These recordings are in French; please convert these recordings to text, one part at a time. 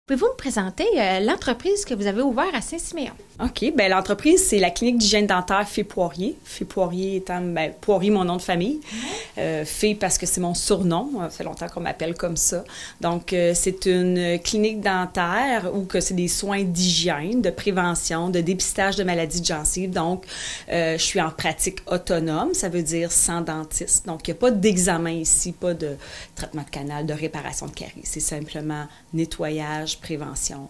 Pouvez-vous me présenter l'entreprise que vous avez ouverte à Saint-Siméon? OK. Bien, l'entreprise, c'est la clinique d'hygiène dentaire Fée Poirier. Fée Poirier étant, Poirier, mon nom de famille. Fée parce que c'est mon surnom. Ça fait longtemps qu'on m'appelle comme ça. Donc, c'est une clinique dentaire où que c'est des soins d'hygiène, de prévention, de dépistage de maladies de gencives. Donc, je suis en pratique autonome. Ça veut dire sans dentiste. Donc, il n'y a pas d'examen ici, pas de traitement de canal, de réparation de caries. C'est simplement nettoyage, prévention.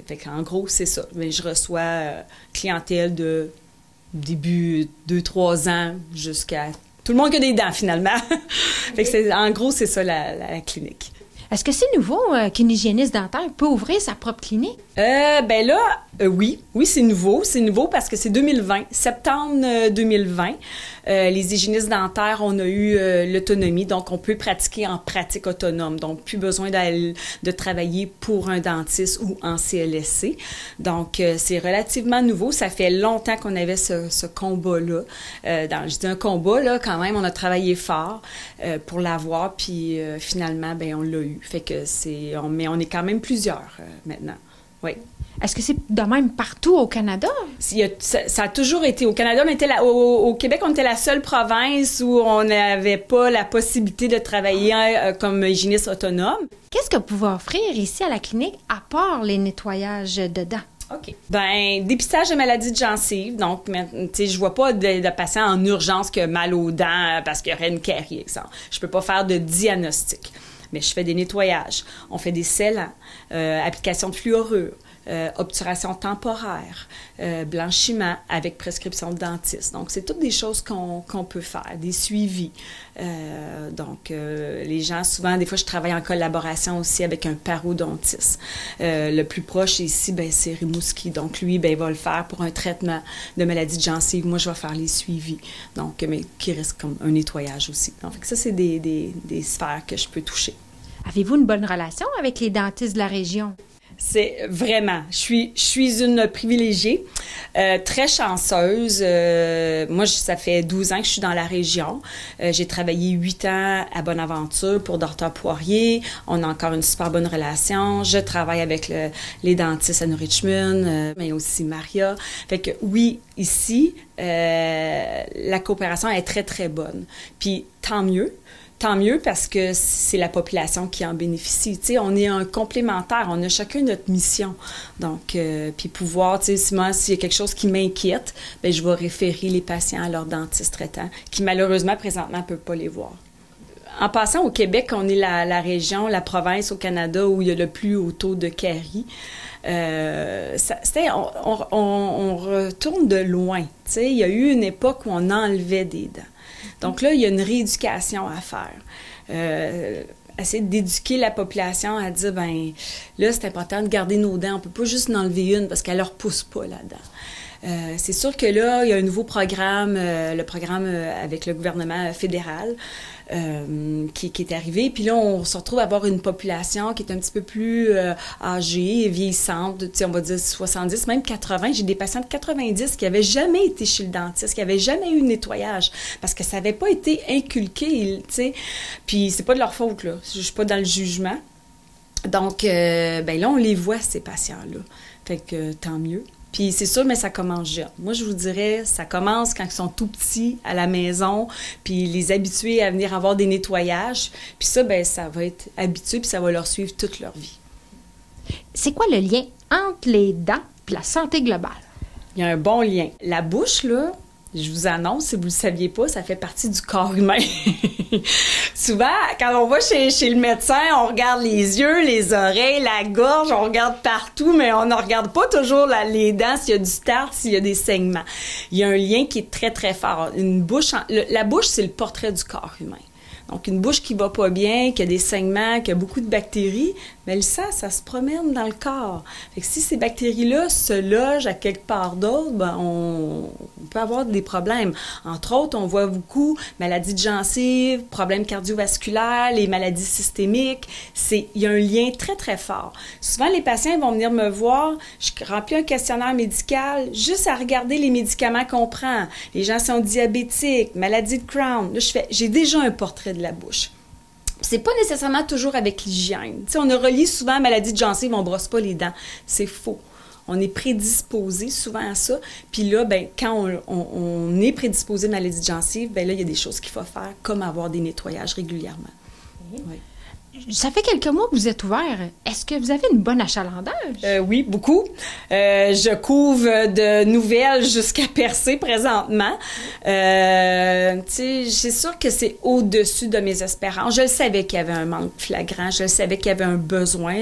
Fait qu'en gros, c'est ça. Mais je reçois clientèle de début 2-3 ans jusqu'à tout le monde qui a des dents, finalement. Fait que en gros, c'est ça la clinique. Est-ce que c'est nouveau qu'une hygiéniste dentaire peut ouvrir sa propre clinique? Ben là, oui. Oui, c'est nouveau. C'est nouveau parce que c'est 2020, septembre 2020. Les hygiénistes dentaires, on a eu l'autonomie, donc on peut pratiquer en pratique autonome. Donc, plus besoin de travailler pour un dentiste ou en CLSC. Donc, c'est relativement nouveau. Ça fait longtemps qu'on avait ce combat-là. Je dis un combat, là, quand même, on a travaillé fort pour l'avoir, puis finalement, ben on l'a eu. Fait que mais on est quand même plusieurs maintenant. Oui. Est-ce que c'est de même partout au Canada? Ça a toujours été. Au Canada, au Québec, on était la seule province où on n'avait pas la possibilité de travailler comme hygiéniste autonome. Qu'est-ce que vous pouvez offrir ici à la clinique à part les nettoyages de dents? OK. Ben, dépistage de maladies de gencives. Donc, tu sais, je vois pas de patients en urgence qui ont mal aux dents parce qu'il y aurait une carie, exemple. Je peux pas faire de diagnostic. Mais je fais des nettoyages. On fait des scellants, application de fluorure, obturation temporaire, blanchiment avec prescription de dentiste. Donc, c'est toutes des choses qu'on peut faire, des suivis. Les gens, souvent, des fois, je travaille en collaboration aussi avec un parodontiste. Le plus proche ici, ben, c'est Rimouski. Donc, lui, ben, il va le faire pour un traitement de maladie de gencive. Moi, je vais faire les suivis. Donc, mais qui reste comme un nettoyage aussi. Donc, ça, c'est des sphères que je peux toucher. Avez-vous une bonne relation avec les dentistes de la région? C'est vraiment, je suis une privilégiée, très chanceuse. Moi, ça fait 12 ans que je suis dans la région. J'ai travaillé 8 ans à Bonaventure pour Dr Poirier. On a encore une super bonne relation. Je travaille avec les dentistes à New Richmond, mais aussi Maria. Fait que oui, ici, la coopération est très, très bonne. Puis tant mieux. Tant mieux parce que c'est la population qui en bénéficie. Tu sais, on est un complémentaire, on a chacun notre mission. Donc, puis pouvoir, tu sais, s'il y a quelque chose qui m'inquiète, bien, je vais référer les patients à leur dentiste traitant, qui malheureusement, présentement, ne peuvent pas les voir. En passant au Québec, on est la région, la province au Canada où il y a le plus haut taux de caries. On retourne de loin. Tu sais, il y a eu une époque où on enlevait des dents. Donc là, il y a une rééducation à faire. Essayer d'éduquer la population à dire, ben là, c'est important de garder nos dents. On peut pas juste en enlever une parce qu'elle ne repousse pas là-dedans. C'est sûr que là, il y a un nouveau programme, le programme avec le gouvernement fédéral qui est arrivé. Puis là, on se retrouve à avoir une population qui est un petit peu plus âgée, vieillissante, on va dire 70, même 80. J'ai des patients de 90 qui n'avaient jamais été chez le dentiste, qui n'avaient jamais eu de nettoyage parce que ça n'avait pas été inculqué, tu sais. Puis c'est pas de leur faute, là. Je suis pas dans le jugement. Donc, ben là, on les voit, ces patients-là. Fait que tant mieux. Puis c'est sûr, mais ça commence jeune. Moi, je vous dirais, ça commence quand ils sont tout petits à la maison, puis les habituer à venir avoir des nettoyages. Puis ça, ben ça va être habitué, puis ça va leur suivre toute leur vie. C'est quoi le lien entre les dents et la santé globale? Il y a un bon lien. La bouche, là, je vous annonce, si vous ne le saviez pas, ça fait partie du corps humain. Souvent, quand on va chez le médecin, on regarde les yeux, les oreilles, la gorge, on regarde partout, mais on ne regarde pas toujours les dents, s'il y a du tartre, s'il y a des saignements. Il y a un lien qui est très, très fort. La bouche, c'est le portrait du corps humain. Donc, une bouche qui va pas bien, qui a des saignements, qui a beaucoup de bactéries, mais le sang, ça se promène dans le corps. Fait que si ces bactéries-là se logent à quelque part d'autre, ben, on peut avoir des problèmes. Entre autres, on voit beaucoup maladies de gencives, problèmes cardiovasculaires, les maladies systémiques. Il y a un lien très, très fort. Souvent, les patients vont venir me voir, je remplis un questionnaire médical juste à regarder les médicaments qu'on prend. Les gens sont diabétiques, maladie de Crohn. Là, j'ai déjà un portrait de la bouche. c'est pas nécessairement toujours avec l'hygiène. Tu sais, on a relié souvent à maladie de gencive, on brosse pas les dents. C'est faux. On est prédisposé souvent à ça. Puis là, ben, quand on est prédisposé à maladie de gencive, ben là, il y a des choses qu'il faut faire, comme avoir des nettoyages régulièrement. Oui. Ça fait quelques mois que vous êtes ouvert. Est-ce que vous avez une bonne achalandage? Oui, beaucoup. Je couvre de nouvelles jusqu'à percer présentement. Tu sais, c'est sûr que c'est au-dessus de mes espérances. Je le savais qu'il y avait un manque flagrant. Je le savais qu'il y avait un besoin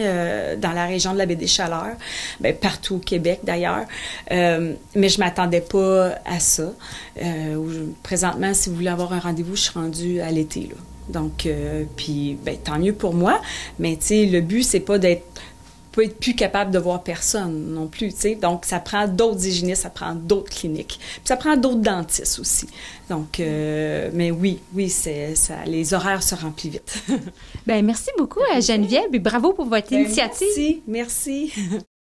dans la région de la Baie des Chaleurs, ben, partout au Québec d'ailleurs. Mais je m'attendais pas à ça. Présentement, si vous voulez avoir un rendez-vous, je suis rendue à l'été, là. Donc, puis, ben, tant mieux pour moi, mais tu sais, le but, c'est pas être plus capable de voir personne non plus, tu sais. Donc, ça prend d'autres hygiénistes, ça prend d'autres cliniques, puis ça prend d'autres dentistes aussi. Donc, mais oui, les horaires se remplissent vite. Bien, merci beaucoup, Geneviève, et bravo pour votre initiative. Merci.